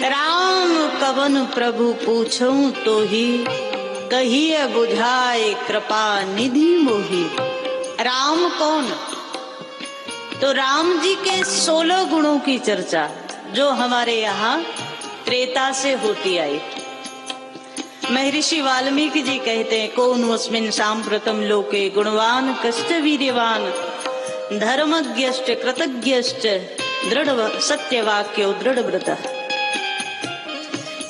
राम कवन प्रभु पूछूं तो ही, कहिए बुझाए कृपा निधि मोही। राम कौन? तो राम जी के 16 गुणों की चर्चा जो हमारे यहाँ त्रेता से होती आई। महर्षि वाल्मीकि जी कहते हैं, कौनोऽस्मिन् साम्प्रतं लोके गुणवान कश्च वीर्यवान धर्मज्ञश्च कृतज्ञश्च दृढ़ सत्यवाक्यो दृढ़ व्रतः।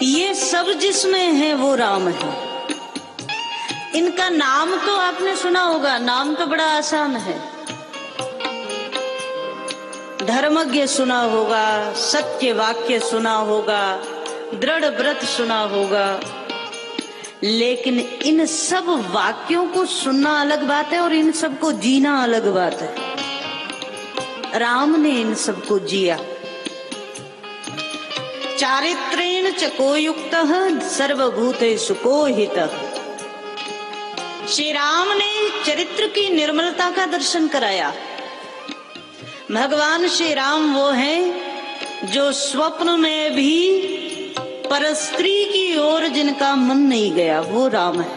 ये सब जिसमें है वो राम है। इनका नाम तो आपने सुना होगा, नाम तो बड़ा आसान है। धर्मज्ञ सुना होगा, सत्य वाक्य सुना होगा, दृढ़ व्रत सुना होगा, लेकिन इन सब वाक्यों को सुनना अलग बात है और इन सबको जीना अलग बात है। राम ने इन सबको जिया। चारित्रेण चको युक्तः सर्वभूतेषु कोहितः। श्री राम ने चरित्र की निर्मलता का दर्शन कराया। भगवान श्री राम वो हैं जो स्वप्न में भी परस्त्री की ओर जिनका मन नहीं गया, वो राम है।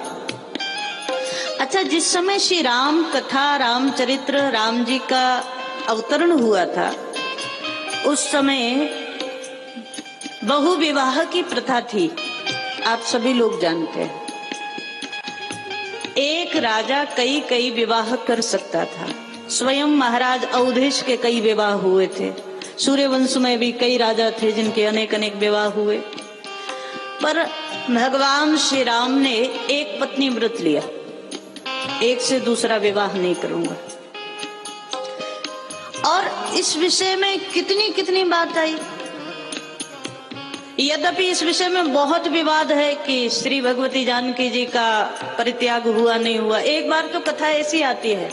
अच्छा, जिस समय श्री राम कथा, रामचरित्र, राम जी का अवतरण हुआ था, उस समय बहु विवाह की प्रथा थी, आप सभी लोग जानते हैं। एक राजा कई विवाह कर सकता था। स्वयं महाराज अवधेश के कई विवाह हुए थे। सूर्यवंश में भी कई राजा थे जिनके अनेक विवाह हुए, पर भगवान श्री राम ने एक पत्नी व्रत लिया, एक से दूसरा विवाह नहीं करूंगा। और इस विषय में कितनी बात आई। यद्यपि इस विषय में बहुत विवाद है कि श्री भगवती जानकी जी का परित्याग हुआ नहीं हुआ। एक बार तो कथा ऐसी आती है,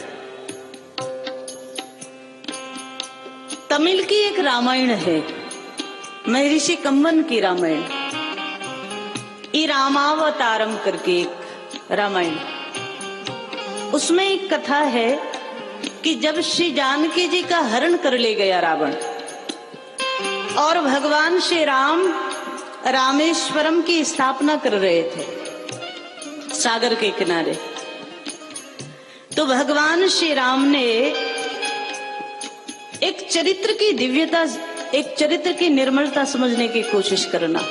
तमिल की एक रामायण है, महर्षि कंबन की रामायण, ई रामावतारम करके एक रामायण। उसमें एक कथा है कि जब श्री जानकी जी का हरण कर ले गया रावण और भगवान श्री राम रामेश्वरम की स्थापना कर रहे थे सागर के किनारे, तो भगवान श्री राम ने एक चरित्र की दिव्यता, एक चरित्र की निर्मलता समझने की कोशिश करना,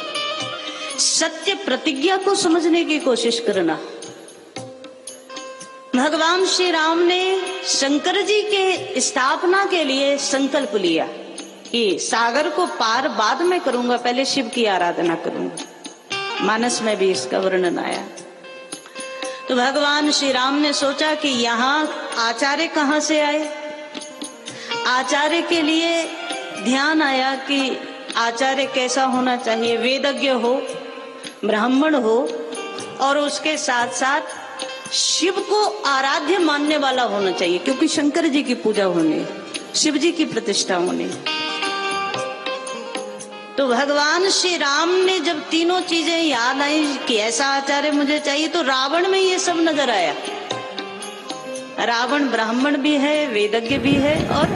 सत्य प्रतिज्ञा को समझने की कोशिश करना। भगवान श्री राम ने शंकर जी के स्थापना के लिए संकल्प लिया कि सागर को पार बाद में करूंगा, पहले शिव की आराधना करूंगा। मानस में भी इसका वर्णन आया। तो भगवान श्री राम ने सोचा कि यहाँ आचार्य कहाँ से आए। आचार्य के लिए ध्यान आया कि आचार्य कैसा होना चाहिए, वेदज्ञ हो, ब्राह्मण हो और उसके साथ साथ शिव को आराध्य मानने वाला होना चाहिए, क्योंकि शंकर जी की पूजा होनी, शिव जी की प्रतिष्ठा होनी। तो भगवान श्री राम ने जब तीनों चीजें याद आई कि ऐसा आचार्य मुझे चाहिए, तो रावण में ये सब नजर आया। रावण ब्राह्मण भी है, वेदज्ञ भी है और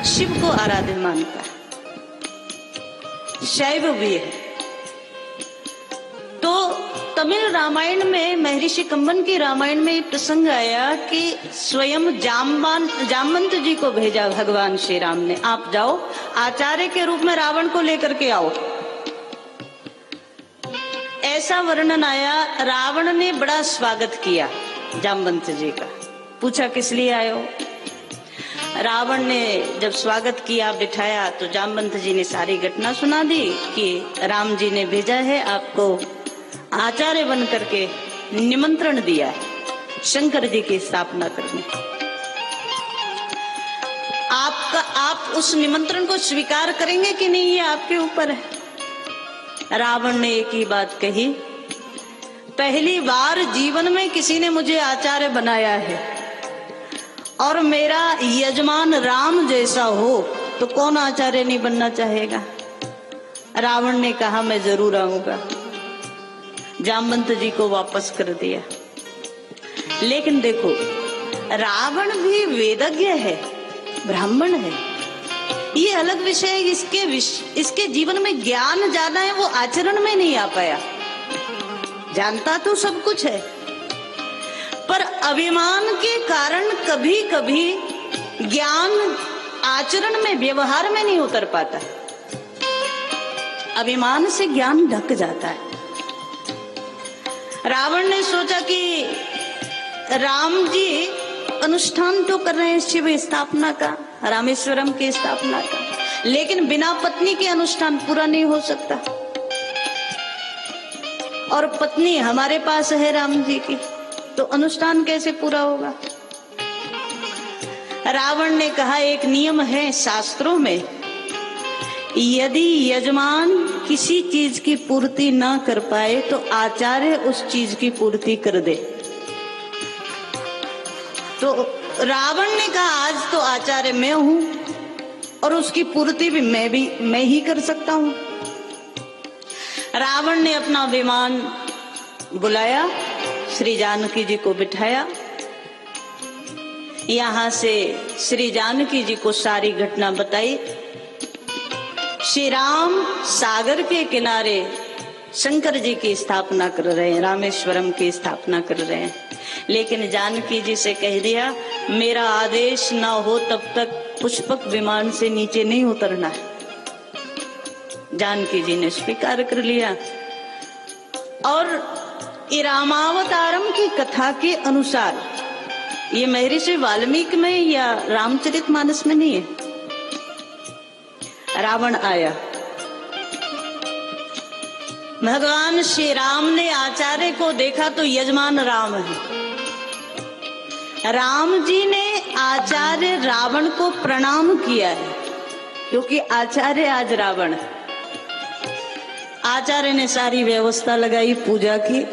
शिव को आराध्य मानता है, शैव भी है। तो तमिल रामायण में, महर्षि कंबन की रामायण में प्रसंग आया कि स्वयं जामवंत जी को भेजा भगवान श्री राम ने, आप जाओ आचार्य के रूप में रावण को लेकर के आओ। ऐसा वर्णन आया। रावण ने बड़ा स्वागत किया जामवंत जी का। पूछा किस लिए आए हो। रावण ने जब स्वागत किया, बिठाया, तो जामवंत जी ने सारी घटना सुना दी कि राम जी ने भेजा है आपको आचार्य बन करके, निमंत्रण दिया है शंकर जी की स्थापना करने। आप उस निमंत्रण को स्वीकार करेंगे कि नहीं, ये आपके ऊपर है। रावण ने एक ही बात कही, पहली बार जीवन में किसी ने मुझे आचार्य बनाया है और मेरा यजमान राम जैसा हो तो कौन आचार्य नहीं बनना चाहेगा। रावण ने कहा मैं जरूर आऊंगा। जामवंत जी को वापस कर दिया। लेकिन देखो, रावण भी वेदज्ञ है, ब्राह्मण है, ये अलग विषय है। इसके जीवन में ज्ञान ज्यादा है, वो आचरण में नहीं आ पाया। जानता तो सब कुछ है, पर अभिमान के कारण कभी कभी ज्ञान आचरण में, व्यवहार में नहीं उतर पाता। अभिमान से ज्ञान ढक जाता है। रावण ने सोचा कि राम जी अनुष्ठान तो कर रहे हैं शिव स्थापना का, रामेश्वरम की स्थापना का, लेकिन बिना पत्नी के अनुष्ठान पूरा नहीं हो सकता। और पत्नी हमारे पास है राम जी की, तो अनुष्ठान कैसे पूरा होगा? रावण ने कहा, एक नियम है शास्त्रों में, यदि यजमान किसी चीज की पूर्ति ना कर पाए तो आचार्य उस चीज की पूर्ति कर दे। तो रावण ने कहा, आज तो आचार्य मैं हूं और उसकी पूर्ति भी मैं ही कर सकता हूं। रावण ने अपना विमान बुलाया, श्री जानकी जी को बिठाया, यहां से श्री जानकी जी को सारी घटना बताई। श्री राम सागर के किनारे शंकर जी की स्थापना कर रहे हैं, रामेश्वरम की स्थापना कर रहे हैं, लेकिन जानकी जी से कह दिया, मेरा आदेश ना हो तब तक पुष्पक विमान से नीचे नहीं उतरना है। जानकी जी ने स्वीकार कर लिया। और रामावतारम की कथा के अनुसार, ये महर्षि वाल्मीकि में या रामचरितमानस में नहीं है, रावण आया, भगवान श्री राम ने आचार्य को देखा तो यजमान राम है। राम जी ने आचार्य रावण को प्रणाम किया है, क्योंकि आचार्य आज रावण है। आचार्य ने सारी व्यवस्था लगाई पूजा की।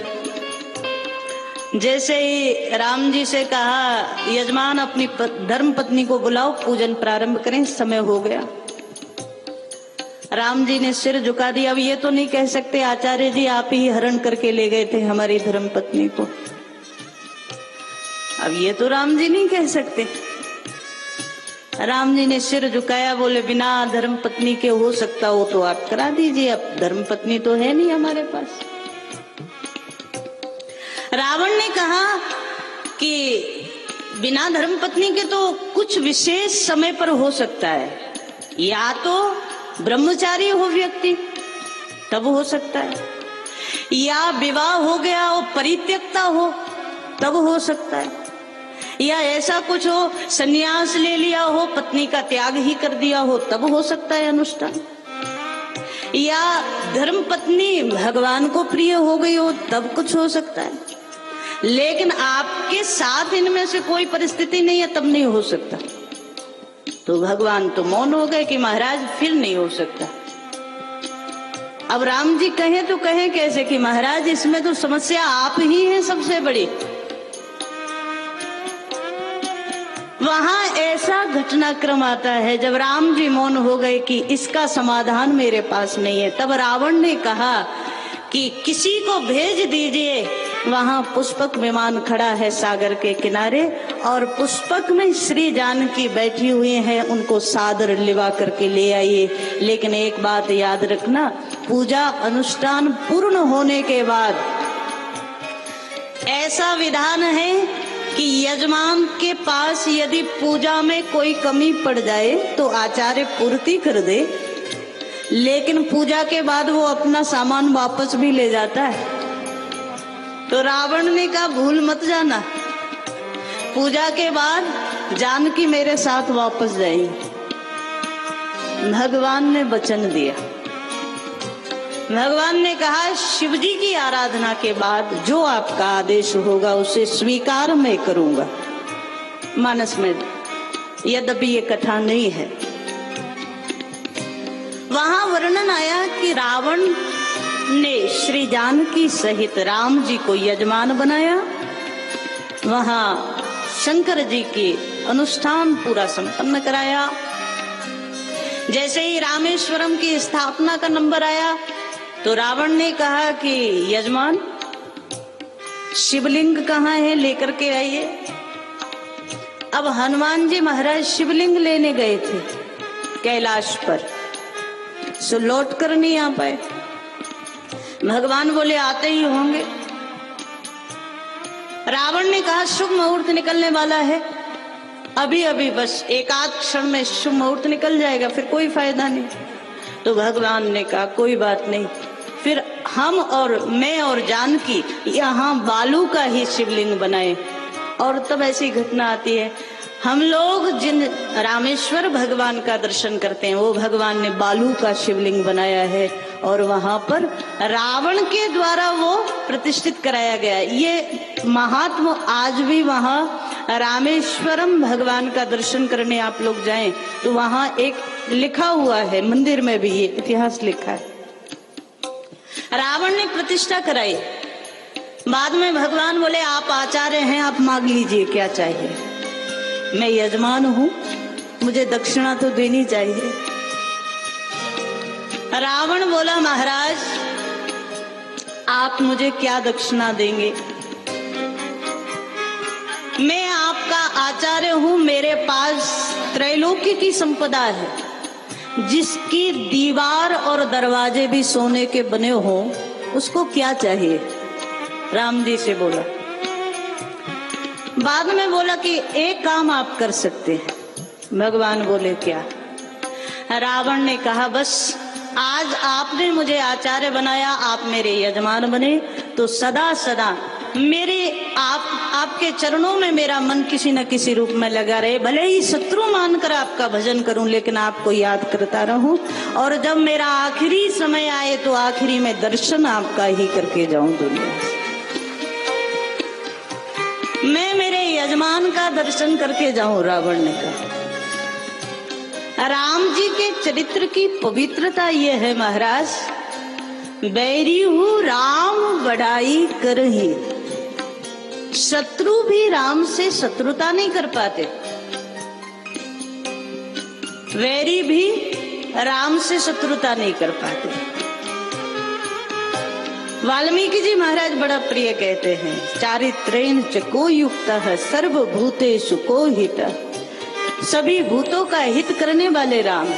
जैसे ही राम जी से कहा, यजमान अपनी धर्म पत्नी को बुलाओ, पूजन प्रारंभ करें, समय हो गया। राम जी ने सिर झुका दिया। अब ये तो नहीं कह सकते आचार्य जी आप ही हरण करके ले गए थे हमारी धर्म पत्नी को, अब ये तो राम जी नहीं कह सकते। राम जी ने सिर झुकाया, बोले बिना धर्म पत्नी के हो सकता हो तो आप करा दीजिए, अब धर्म पत्नी तो है नहीं हमारे पास। रावण ने कहा कि बिना धर्म पत्नी के तो कुछ विशेष समय पर हो सकता है, या तो ब्रह्मचारी हो व्यक्ति तब हो सकता है, या विवाह हो गया हो, परित्यक्ता हो तब हो सकता है, या ऐसा कुछ हो संन्यास ले लिया हो, पत्नी का त्याग ही कर दिया हो तब हो सकता है अनुष्ठान, या धर्म पत्नी भगवान को प्रिय हो गई हो तब कुछ हो सकता है। लेकिन आपके साथ इनमें से कोई परिस्थिति नहीं है तब नहीं हो सकता। तो भगवान तो मौन हो गए कि महाराज फिर नहीं हो सकता। अब राम जी कहें तो कहें कैसे कि महाराज इसमें तो समस्या आप ही हैं सबसे बड़ी। वहां ऐसा घटनाक्रम आता है, जब राम जी मौन हो गए कि इसका समाधान मेरे पास नहीं है, तब रावण ने कहा कि किसी को भेज दीजिए, वहां पुष्पक विमान खड़ा है सागर के किनारे, और पुष्पक में श्री जानकी बैठी हुई हैं, उनको सादर लिवा करके ले आइए। लेकिन एक बात याद रखना, पूजा अनुष्ठान पूर्ण होने के बाद ऐसा विधान है कि यजमान के पास यदि पूजा में कोई कमी पड़ जाए तो आचार्य पूर्ति कर दे, लेकिन पूजा के बाद वो अपना सामान वापस भी ले जाता है। तो रावण ने कहा भूल मत जाना, पूजा के बाद जानकी मेरे साथ वापस जाएगी। भगवान ने वचन दिया। भगवान ने कहा शिवजी की आराधना के बाद जो आपका आदेश होगा उसे स्वीकार मैं करूंगा। मानस में यद्यपि ये कथा नहीं है, वहां वर्णन आया कि रावण ने श्री जानकी सहित राम जी को यजमान बनाया, वहां शंकर जी की अनुष्ठान पूरा संपन्न कराया। जैसे ही रामेश्वरम की स्थापना का नंबर आया तो रावण ने कहा कि यजमान शिवलिंग कहाँ है, लेकर के आइए। अब हनुमान जी महाराज शिवलिंग लेने गए थे, कैलाश पर, सो लौट कर नहीं आ पाए। भगवान बोले आते ही होंगे। रावण ने कहा शुभ मुहूर्त निकलने वाला है, अभी अभी बस एक आध क्षण में शुभ मुहूर्त निकल जाएगा, फिर कोई फायदा नहीं। तो भगवान ने कहा कोई बात नहीं, फिर हम और मैं और जानकी यहाँ बालू का ही शिवलिंग बनाए। और तब ऐसी घटना आती है, हम लोग जिन रामेश्वर भगवान का दर्शन करते हैं वो भगवान ने बालू का शिवलिंग बनाया है और वहां पर रावण के द्वारा वो प्रतिष्ठित कराया गया। ये महात्मा आज भी वहां रामेश्वरम भगवान का दर्शन करने आप लोग जाएं तो वहां एक लिखा हुआ है, मंदिर में भी ये इतिहास लिखा है। रावण ने प्रतिष्ठा कराई, बाद में भगवान बोले आप आचार्य हैं, आप मांग लीजिए क्या चाहिए, मैं यजमान हूं, मुझे दक्षिणा तो देनी चाहिए। रावण बोला महाराज आप मुझे क्या दक्षिणा देंगे, मैं आपका आचार्य हूं, मेरे पास त्रैलोक्य की संपदा है, जिसकी दीवार और दरवाजे भी सोने के बने हों, उसको क्या चाहिए। राम जी से बोला, बाद में बोला कि एक काम आप कर सकते हैं। भगवान बोले क्या। रावण ने कहा बस आज आपने मुझे आचार्य बनाया, आप मेरे यजमान बने, तो सदा सदा मेरे आपके चरणों में मेरा मन किसी न किसी रूप में लगा रहे, भले ही शत्रु मानकर आपका भजन करूं लेकिन आपको याद करता रहूं, और जब मेरा आखिरी समय आए तो आखिरी में दर्शन आपका ही करके जाऊं दुनिया से। मैं मेरे यजमान का दर्शन करके जाऊं। रावण ने कहा राम जी के चरित्र की पवित्रता ये है महाराज, बैरी हूं राम बढ़ाई करही, शत्रु भी राम से शत्रुता नहीं कर पाते, वैरी भी राम से शत्रुता नहीं कर पाते। वाल्मीकि जी महाराज बड़ा प्रिय कहते हैं, चारित्रेण च को युक्तः सर्वभूतेषु को हितः, सभी भूतों का हित करने वाले राम।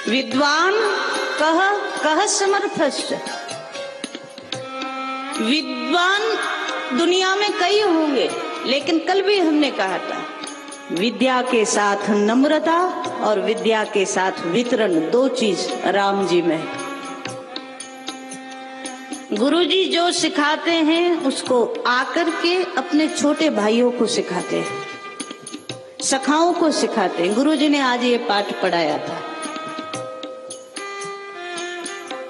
विद्वान कह कह समर्थश्च, विद्वान दुनिया में कई होंगे लेकिन कल भी हमने कहा था विद्या के साथ नम्रता और विद्या के साथ वितरण, दो चीज राम जी में। गुरुजी जो सिखाते हैं उसको आकर के अपने छोटे भाइयों को सिखाते हैं, सखाओं को सिखाते हैं। गुरुजी ने आज ये पाठ पढ़ाया था,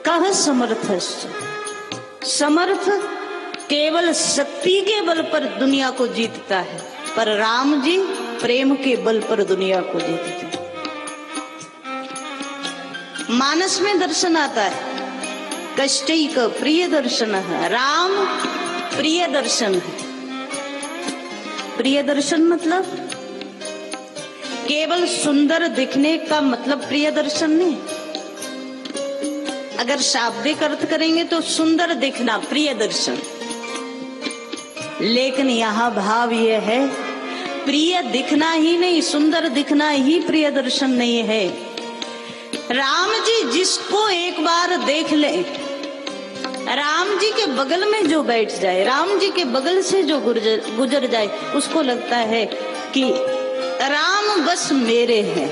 कह समर्थश्च, समर्थ केवल शक्ति के बल पर दुनिया को जीतता है, पर राम जी प्रेम के बल पर दुनिया को जीतते हैं। मानस में दर्शन आता है, कष्टैक प्रिय दर्शन है, राम प्रिय दर्शन है। प्रिय दर्शन मतलब केवल सुंदर दिखने का मतलब प्रिय दर्शन नहीं। अगर शाब्दिक अर्थ करेंगे तो सुंदर दिखना प्रिय दर्शन, लेकिन यहाँ भाव ये है प्रिय दिखना ही नहीं, सुंदर दिखना ही प्रिय दर्शन नहीं है। राम जी जिसको एक बार देख ले, राम जी के बगल में जो बैठ जाए, राम जी के बगल से जो गुजर जाए, उसको लगता है कि राम बस मेरे हैं।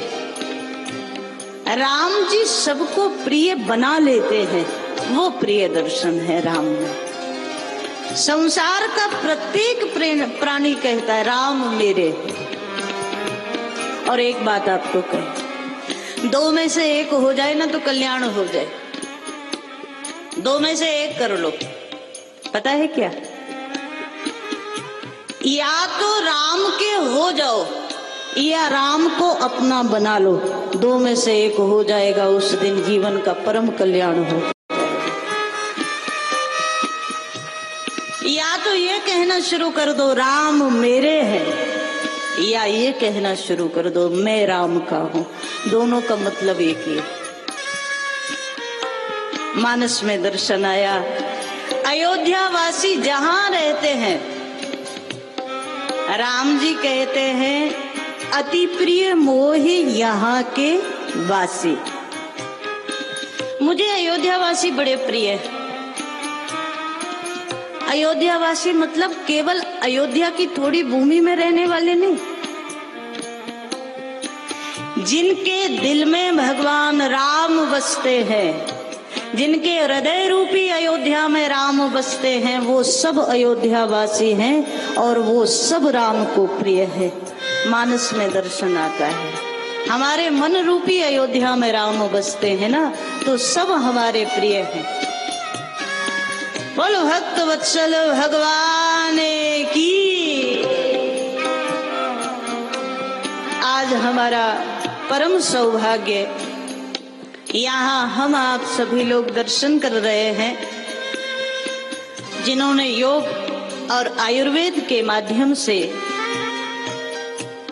राम जी सबको प्रिय बना लेते हैं, वो प्रिय दर्शन है राम में। संसार का प्रत्येक प्राणी कहता है राम मेरे। और एक बात आपको कहें, दो में से एक हो जाए ना तो कल्याण हो जाए, दो में से एक कर लो, पता है क्या, या तो राम के हो जाओ या राम को अपना बना लो, दो में से एक हो जाएगा, उस दिन जीवन का परम कल्याण हो जाएगा। या तो ये कहना शुरू कर दो राम मेरे हैं, या ये कहना शुरू कर दो मैं राम का हूं, दोनों का मतलब एक ही। मानस में दर्शन आया, अयोध्या वासी जहां रहते हैं, राम जी कहते हैं अति प्रिय मोहि यहाँ के वासी। मुझे अयोध्यावासी बड़े प्रिय है। अयोध्यावासी मतलब केवल अयोध्या की थोड़ी भूमि में रहने वाले नहीं, जिनके दिल में भगवान राम बसते हैं, जिनके हृदय रूपी अयोध्या में राम बसते हैं, वो सब अयोध्यावासी हैं और वो सब राम को प्रिय है। मानस में दर्शन आता है। हमारे मन रूपी अयोध्या में राम बसते हैं ना, तो सब हमारे प्रिय हैं। बोलो भक्त वत्सल भगवान की। आज हमारा परम सौभाग्य, यहाँ हम आप सभी लोग दर्शन कर रहे हैं, जिन्होंने योग और आयुर्वेद के माध्यम से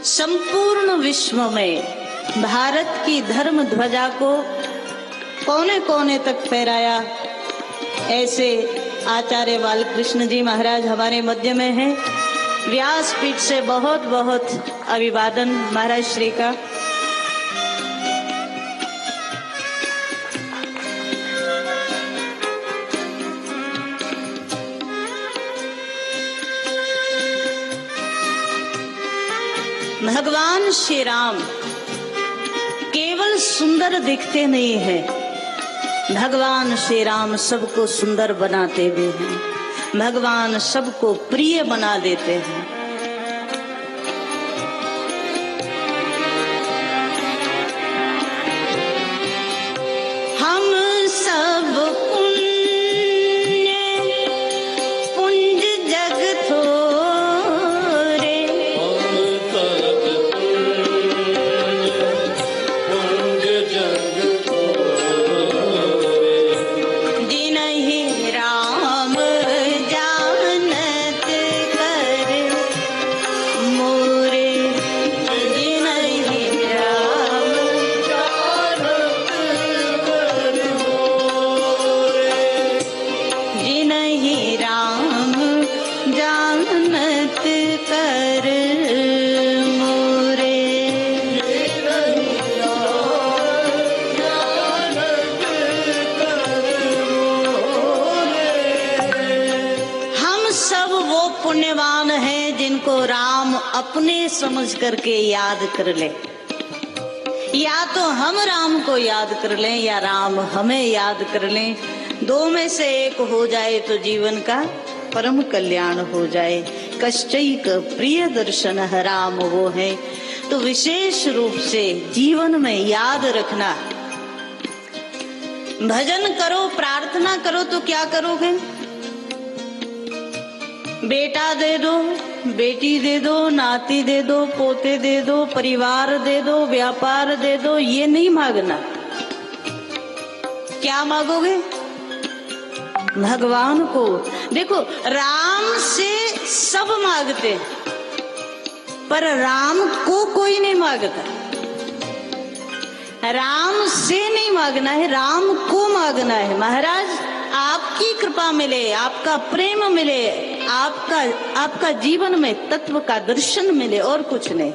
संपूर्ण विश्व में भारत की धर्म ध्वजा को कोने कोने तक फहराया। ऐसे आचार्य बालकृष्ण जी महाराज हमारे मध्य में हैं। व्यासपीठ से बहुत बहुत अभिवादन महाराज श्री का। भगवान श्री राम केवल सुंदर दिखते नहीं हैं, भगवान श्री राम सबको सुंदर बनाते भी हैं, भगवान सबको प्रिय बना देते हैं। हम सब पुंज जग थोरे, जिन्हीं राम जानत कर मोरे, जिन्हीं राम जिन्हीं राम जानत कर मोरे। हम सब वो पुण्यवान हैं जिनको राम अपने समझ करके याद कर ले। या तो हम राम को याद कर लें या राम हमें याद कर लें। दो में से एक हो जाए तो जीवन का परम कल्याण हो जाए। कश्चैक प्रिय दर्शन राम वो है। तो विशेष रूप से जीवन में याद रखना। भजन करो, प्रार्थना करो तो क्या करोगे? बेटा दे दो, बेटी दे दो, नाती दे दो, पोते दे दो, परिवार दे दो, व्यापार दे दो, ये नहीं मांगना। क्या मांगोगे? भगवान को। देखो, राम से सब मांगते, पर राम को कोई नहीं मांगता। राम से नहीं मांगना है, राम को मांगना है। महाराज, आपकी कृपा मिले, आपका प्रेम मिले, आपका जीवन में तत्व का दर्शन मिले, और कुछ नहीं।